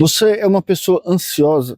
Você é uma pessoa ansiosa?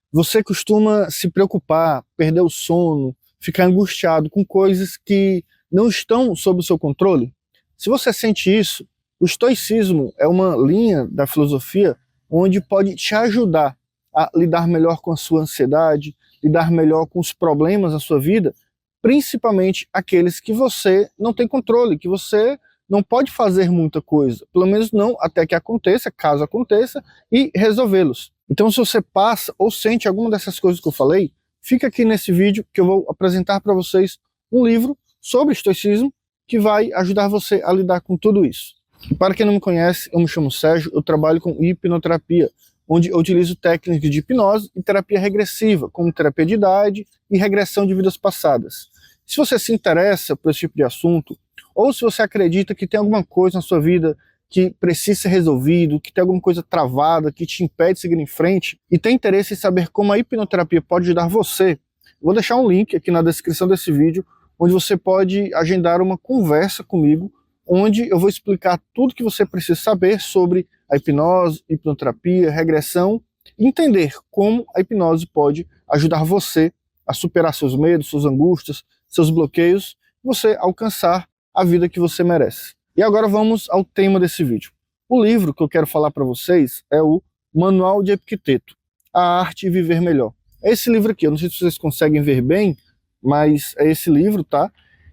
Você costuma se preocupar, perder o sono, ficar angustiado com coisas que não estão sob o seu controle? Se você sente isso, o estoicismo é uma linha da filosofia onde pode te ajudar a lidar melhor com a sua ansiedade, lidar melhor com os problemas da sua vida, principalmente aqueles que você não tem controle, que você não pode fazer muita coisa, pelo menos não até que aconteça, caso aconteça, e resolvê-los. Então, se você passa ou sente alguma dessas coisas que eu falei, fica aqui nesse vídeo que eu vou apresentar para vocês um livro sobre estoicismo que vai ajudar você a lidar com tudo isso. E para quem não me conhece, eu me chamo Sérgio, eu trabalho com hipnoterapia, onde eu utilizo técnicas de hipnose e terapia regressiva, como terapia de idade e regressão de vidas passadas. Se você se interessa por esse tipo de assunto, ou se você acredita que tem alguma coisa na sua vida que precisa ser resolvido, que tem alguma coisa travada, que te impede de seguir em frente, e tem interesse em saber como a hipnoterapia pode ajudar você, eu vou deixar um link aqui na descrição desse vídeo, onde você pode agendar uma conversa comigo, onde eu vou explicar tudo que você precisa saber sobre a hipnose, hipnoterapia, regressão, e entender como a hipnose pode ajudar você a superar seus medos, suas angústias, seus bloqueios, e você alcançar a vida que você merece. E agora vamos ao tema desse vídeo. O livro que eu quero falar para vocês é o Manual de Epicteto, A Arte de Viver Melhor. É esse livro aqui, eu não sei se vocês conseguem ver bem, mas é esse livro, tá?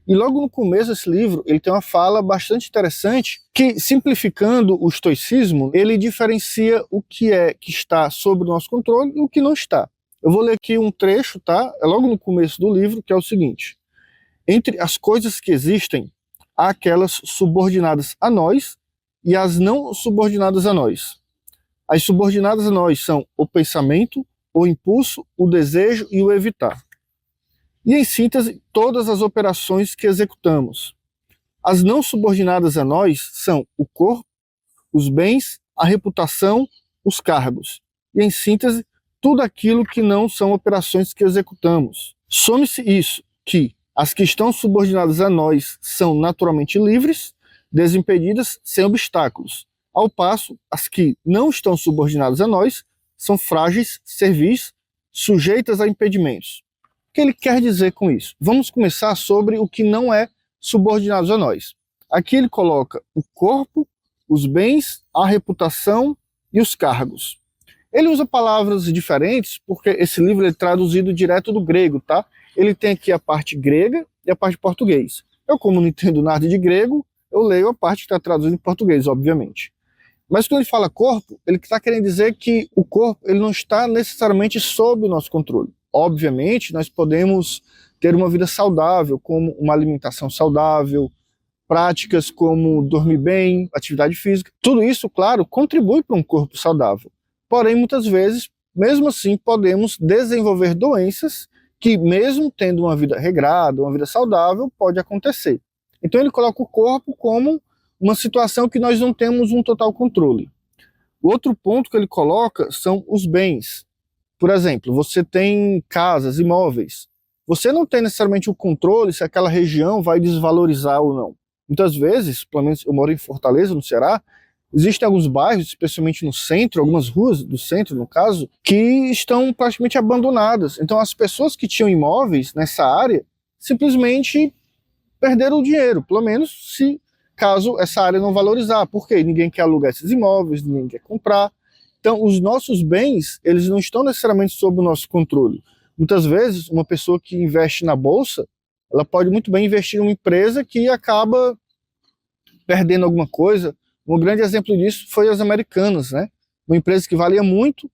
E logo no começo desse livro, ele tem uma fala bastante interessante, que, simplificando o estoicismo, ele diferencia o que está sob o nosso controle e o que não está. Eu vou ler aqui um trecho, tá? É logo no começo do livro, que é o seguinte: entre as coisas que existem, há aquelas subordinadas a nós e as não subordinadas a nós. As subordinadas a nós são o pensamento, o impulso, o desejo e o evitar. E, em síntese, todas as operações que executamos. As não subordinadas a nós são o corpo, os bens, a reputação, os cargos. E, em síntese, tudo aquilo que não são operações que executamos. Some-se isso, que as que estão subordinadas a nós são naturalmente livres, desimpedidas, sem obstáculos, ao passo as que não estão subordinadas a nós são frágeis, servis, sujeitas a impedimentos. O que ele quer dizer com isso? Vamos começar sobre o que não é subordinado a nós. Aqui ele coloca o corpo, os bens, a reputação e os cargos. Ele usa palavras diferentes porque esse livro é traduzido direto do grego, tá? Ele tem aqui a parte grega e a parte português. Eu, como não entendo nada de grego, eu leio a parte que está traduzida em português, obviamente. Mas quando ele fala corpo, ele está querendo dizer que o corpo ele não está necessariamente sob o nosso controle. Obviamente, nós podemos ter uma vida saudável, como uma alimentação saudável, práticas como dormir bem, atividade física. Tudo isso, claro, contribui para um corpo saudável. Porém, muitas vezes, mesmo assim, podemos desenvolver doenças que, mesmo tendo uma vida regrada, uma vida saudável, pode acontecer. Então ele coloca o corpo como uma situação que nós não temos um total controle. O outro ponto que ele coloca são os bens. Por exemplo, você tem casas, imóveis. Você não tem necessariamente o controle se aquela região vai desvalorizar ou não. Muitas vezes, pelo menos eu moro em Fortaleza, no Ceará, existem alguns bairros, especialmente no centro, algumas ruas do centro, no caso, que estão praticamente abandonadas. Então as pessoas que tinham imóveis nessa área simplesmente perderam o dinheiro, pelo menos se caso essa área não valorizar. Por quê? Ninguém quer alugar esses imóveis, ninguém quer comprar. Então os nossos bens, eles não estão necessariamente sob o nosso controle. Muitas vezes, uma pessoa que investe na bolsa, ela pode muito bem investir em uma empresa que acaba perdendo alguma coisa. Um grande exemplo disso foi as Americanas, né? Uma empresa que valia muito,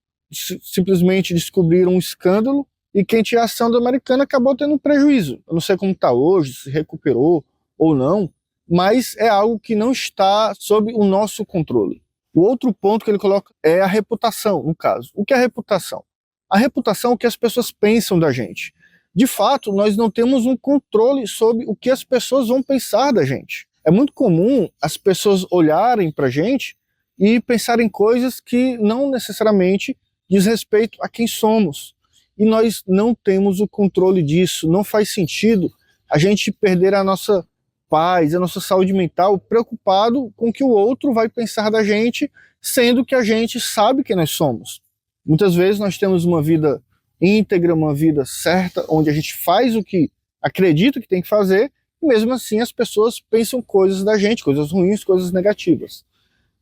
simplesmente descobriram um escândalo e quem tinha ação da Americana acabou tendo um prejuízo. Eu não sei como está hoje, se recuperou ou não, mas é algo que não está sob o nosso controle. O outro ponto que ele coloca é a reputação, no caso. O que é a reputação? A reputação é o que as pessoas pensam da gente. De fato, nós não temos um controle sobre o que as pessoas vão pensar da gente. É muito comum as pessoas olharem para a gente e pensarem coisas que não necessariamente diz respeito a quem somos. E nós não temos o controle disso. Não faz sentido a gente perder a nossa paz, a nossa saúde mental preocupado com o que o outro vai pensar da gente, sendo que a gente sabe quem nós somos. Muitas vezes nós temos uma vida íntegra, uma vida certa, onde a gente faz o que acredita que tem que fazer, e mesmo assim as pessoas pensam coisas da gente, coisas ruins, coisas negativas.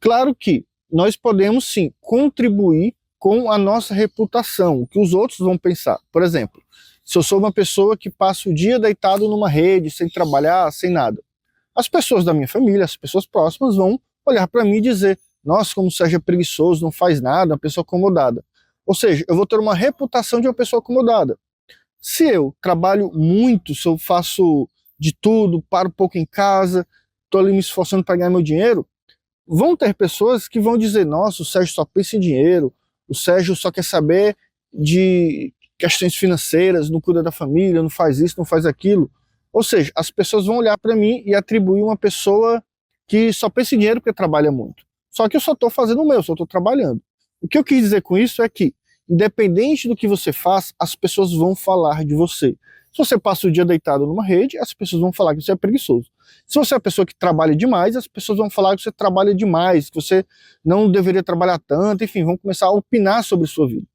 Claro que nós podemos sim contribuir com a nossa reputação, o que os outros vão pensar. Por exemplo, se eu sou uma pessoa que passa o dia deitado numa rede, sem trabalhar, sem nada, as pessoas da minha família, as pessoas próximas vão olhar para mim e dizer: nossa, como o Sérgio é preguiçoso, não faz nada, uma pessoa acomodada. Ou seja, eu vou ter uma reputação de uma pessoa acomodada. Se eu trabalho muito, se eu faço de tudo, paro um pouco em casa, estou ali me esforçando para ganhar meu dinheiro, vão ter pessoas que vão dizer: nossa, o Sérgio só pensa em dinheiro, o Sérgio só quer saber de questões financeiras, não cuida da família, não faz isso, não faz aquilo. Ou seja, as pessoas vão olhar para mim e atribuir uma pessoa que só pensa em dinheiro porque trabalha muito. Só que eu só estou fazendo o meu, só estou trabalhando. O que eu quis dizer com isso é que, independente do que você faz, as pessoas vão falar de você. Se você passa o dia deitado numa rede, as pessoas vão falar que você é preguiçoso. Se você é uma pessoa que trabalha demais, as pessoas vão falar que você trabalha demais, que você não deveria trabalhar tanto, enfim, vão começar a opinar sobre a sua vida.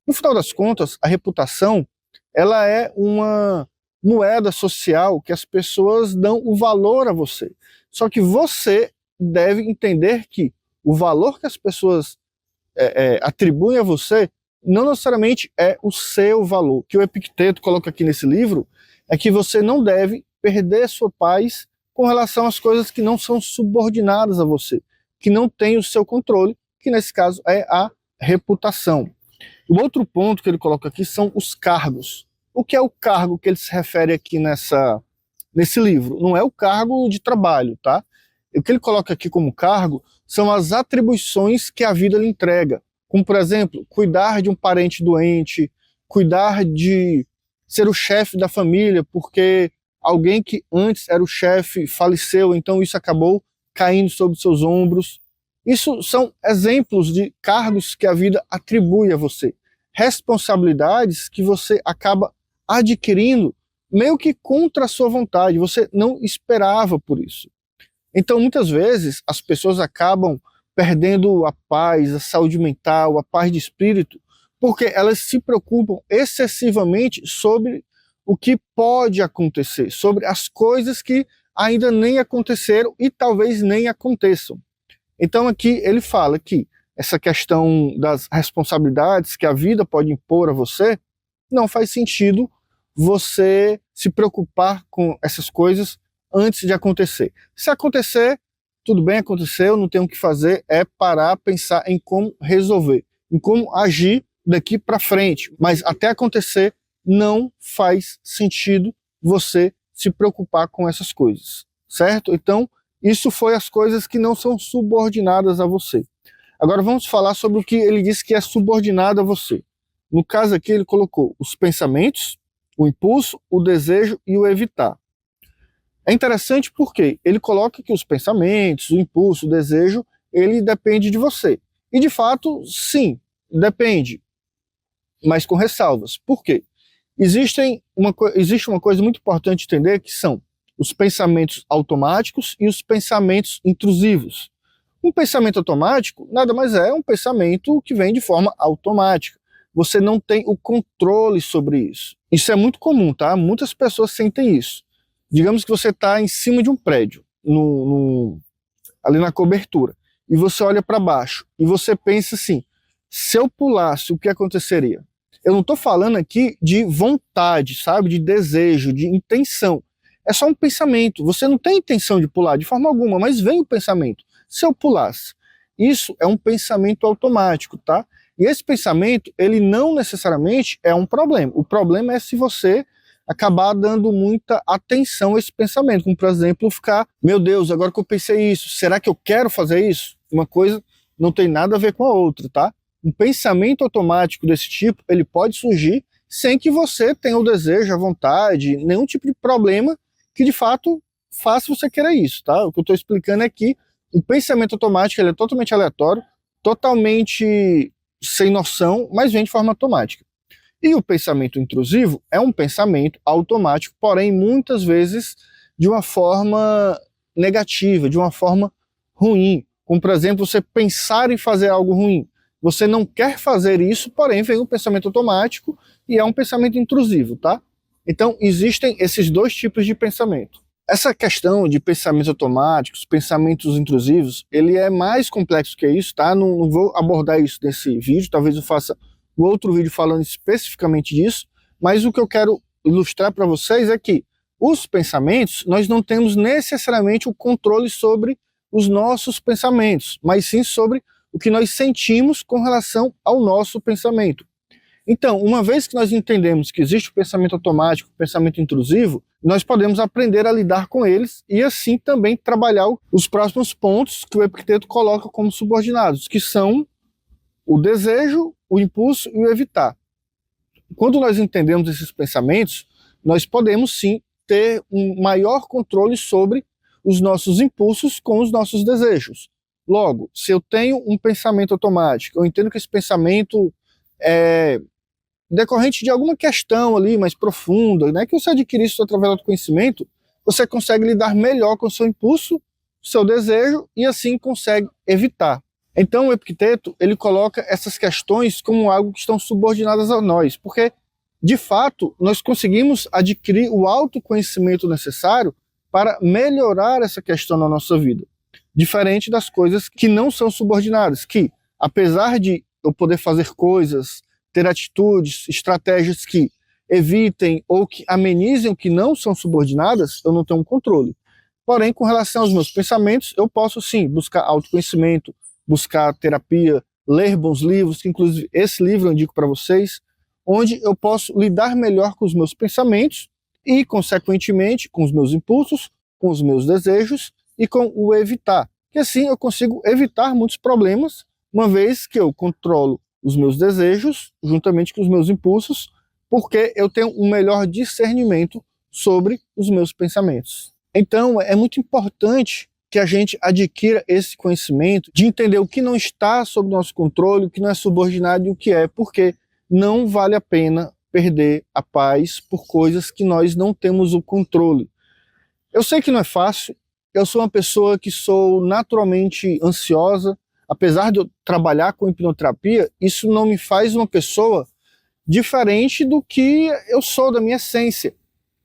No final das contas, a reputação, ela é uma moeda social que as pessoas dão o valor a você. Só que você deve entender que o valor que as pessoas atribuem a você não necessariamente é o seu valor. O que o Epicteto coloca aqui nesse livro é que você não deve perder sua paz com relação às coisas que não são subordinadas a você, que não têm o seu controle, que nesse caso é a reputação. O outro ponto que ele coloca aqui são os cargos. O que é o cargo que ele se refere aqui nesse livro? Não é o cargo de trabalho, tá? O que ele coloca aqui como cargo são as atribuições que a vida lhe entrega. Como, por exemplo, cuidar de um parente doente, cuidar de ser o chefe da família, porque alguém que antes era o chefe faleceu, então isso acabou caindo sobre seus ombros. Isso são exemplos de cargos que a vida atribui a você. Responsabilidades que você acaba adquirindo meio que contra a sua vontade, você não esperava por isso. Então, muitas vezes, as pessoas acabam perdendo a paz, a saúde mental, a paz de espírito, porque elas se preocupam excessivamente sobre o que pode acontecer, sobre as coisas que ainda nem aconteceram e talvez nem aconteçam. Então aqui ele fala que essa questão das responsabilidades que a vida pode impor a você, não faz sentido você se preocupar com essas coisas antes de acontecer. Se acontecer, tudo bem, aconteceu, não tem o que fazer, é parar, pensar em como resolver, em como agir daqui para frente. Mas até acontecer, não faz sentido você se preocupar com essas coisas, certo? Então, isso foi as coisas que não são subordinadas a você. Agora vamos falar sobre o que ele diz que é subordinado a você. No caso aqui ele colocou os pensamentos, o impulso, o desejo e o evitar. É interessante porque ele coloca que os pensamentos, o impulso, o desejo, ele depende de você. E de fato, sim, depende, mas com ressalvas. Por quê? Existe uma coisa muito importante entender, que são os pensamentos automáticos e os pensamentos intrusivos. Um pensamento automático nada mais é um pensamento que vem de forma automática. Você não tem o controle sobre isso. Isso é muito comum, tá? Muitas pessoas sentem isso. Digamos que você está em cima de um prédio, ali na cobertura, e você olha para baixo, e você pensa assim: se eu pulasse, o que aconteceria? Eu não estou falando aqui de vontade, sabe? De desejo, de intenção. É só um pensamento. Você não tem intenção de pular de forma alguma, mas vem o pensamento. Se eu pulasse. Isso é um pensamento automático, tá? E esse pensamento, ele não necessariamente é um problema. O problema é se você acabar dando muita atenção a esse pensamento. Como, por exemplo, ficar: meu Deus, agora que eu pensei isso, será que eu quero fazer isso? Uma coisa não tem nada a ver com a outra, tá? Um pensamento automático desse tipo, ele pode surgir sem que você tenha o desejo, a vontade, nenhum tipo de problema que de fato faça você querer isso, tá? O que eu estou explicando é que o pensamento automático, ele é totalmente aleatório, totalmente sem noção, mas vem de forma automática. E o pensamento intrusivo é um pensamento automático, porém muitas vezes de uma forma negativa, de uma forma ruim. Como, por exemplo, você pensar em fazer algo ruim. Você não quer fazer isso, porém vem um pensamento automático e é um pensamento intrusivo, tá? Então, existem esses dois tipos de pensamento. Essa questão de pensamentos automáticos, pensamentos intrusivos, ele é mais complexo que isso, tá? Não vou abordar isso nesse vídeo, talvez eu faça um outro vídeo falando especificamente disso, mas o que eu quero ilustrar para vocês é que os pensamentos, nós não temos necessariamente o controle sobre os nossos pensamentos, mas sim sobre o que nós sentimos com relação ao nosso pensamento. Então, uma vez que nós entendemos que existe o pensamento automático, o pensamento intrusivo, nós podemos aprender a lidar com eles e assim também trabalhar os próximos pontos que o Epicteto coloca como subordinados, que são o desejo, o impulso e o evitar. Quando nós entendemos esses pensamentos, nós podemos sim ter um maior controle sobre os nossos impulsos com os nossos desejos. Logo, se eu tenho um pensamento automático, eu entendo que esse pensamento é decorrente de alguma questão ali mais profunda, né, que você adquire isso através do conhecimento, você consegue lidar melhor com o seu impulso, seu desejo, e assim consegue evitar. Então o Epicteto, ele coloca essas questões como algo que estão subordinadas a nós, porque, de fato, nós conseguimos adquirir o autoconhecimento necessário para melhorar essa questão na nossa vida. Diferente das coisas que não são subordinadas, que, apesar de eu poder fazer coisas, ter atitudes, estratégias que evitem ou que amenizem o que não são subordinadas, eu não tenho um controle. Porém, com relação aos meus pensamentos, eu posso sim buscar autoconhecimento, buscar terapia, ler bons livros, que inclusive esse livro eu indico para vocês, onde eu posso lidar melhor com os meus pensamentos e, consequentemente, com os meus impulsos, com os meus desejos e com o evitar. Que assim eu consigo evitar muitos problemas, uma vez que eu controlo os meus desejos, juntamente com os meus impulsos, porque eu tenho um melhor discernimento sobre os meus pensamentos. Então, é muito importante que a gente adquira esse conhecimento de entender o que não está sob nosso controle, o que não é subordinado e o que é, porque não vale a pena perder a paz por coisas que nós não temos o controle. Eu sei que não é fácil, eu sou uma pessoa que sou naturalmente ansiosa. Apesar de eu trabalhar com hipnoterapia, isso não me faz uma pessoa diferente do que eu sou, da minha essência.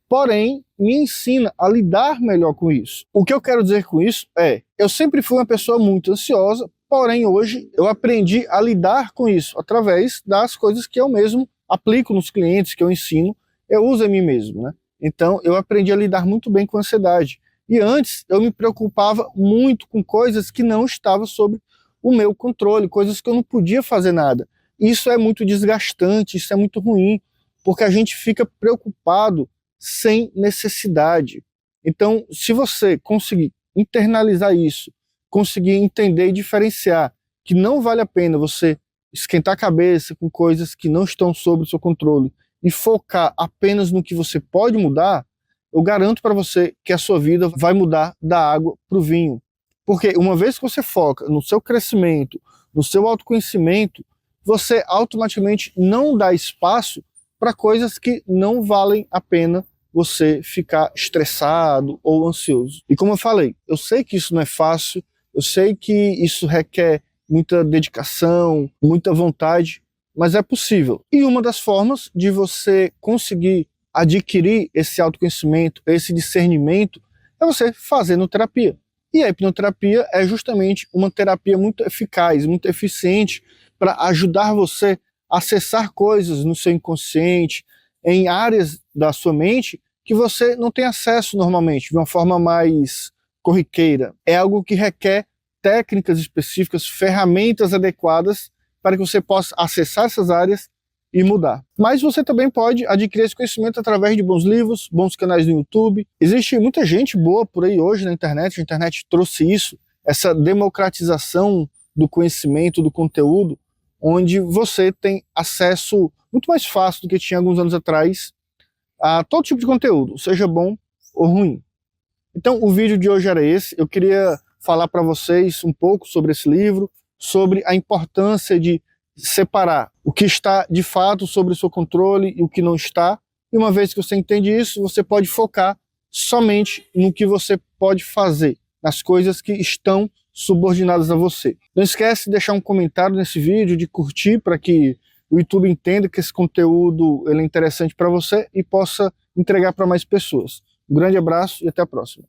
Porém, me ensina a lidar melhor com isso. O que eu quero dizer com isso é, eu sempre fui uma pessoa muito ansiosa, porém hoje eu aprendi a lidar com isso através das coisas que eu mesmo aplico nos clientes, que eu ensino, eu uso em mim mesmo, né? Então eu aprendi a lidar muito bem com a ansiedade. E antes eu me preocupava muito com coisas que não estavam sob o meu controle, coisas que eu não podia fazer nada. Isso é muito desgastante, isso é muito ruim, porque a gente fica preocupado sem necessidade. Então, se você conseguir internalizar isso, conseguir entender e diferenciar que não vale a pena você esquentar a cabeça com coisas que não estão sob o seu controle e focar apenas no que você pode mudar, eu garanto para você que a sua vida vai mudar da água para o vinho. Porque uma vez que você foca no seu crescimento, no seu autoconhecimento, você automaticamente não dá espaço para coisas que não valem a pena você ficar estressado ou ansioso. E como eu falei, eu sei que isso não é fácil, eu sei que isso requer muita dedicação, muita vontade, mas é possível. E uma das formas de você conseguir adquirir esse autoconhecimento, esse discernimento, é você fazendo terapia. E a hipnoterapia é justamente uma terapia muito eficaz, muito eficiente para ajudar você a acessar coisas no seu inconsciente, em áreas da sua mente que você não tem acesso normalmente, de uma forma mais corriqueira. É algo que requer técnicas específicas, ferramentas adequadas para que você possa acessar essas áreas e mudar. Mas você também pode adquirir esse conhecimento através de bons livros, bons canais no YouTube. Existe muita gente boa por aí hoje na internet, a internet trouxe isso, essa democratização do conhecimento, do conteúdo, onde você tem acesso muito mais fácil do que tinha alguns anos atrás a todo tipo de conteúdo, seja bom ou ruim. Então o vídeo de hoje era esse, eu queria falar para vocês um pouco sobre esse livro, sobre a importância de separar o que está de fato sobre o seu controle e o que não está, e uma vez que você entende isso, você pode focar somente no que você pode fazer, nas coisas que estão subordinadas a você. Não esquece de deixar um comentário nesse vídeo, de curtir para que o YouTube entenda que esse conteúdo ele é interessante para você e possa entregar para mais pessoas. Um grande abraço e até a próxima.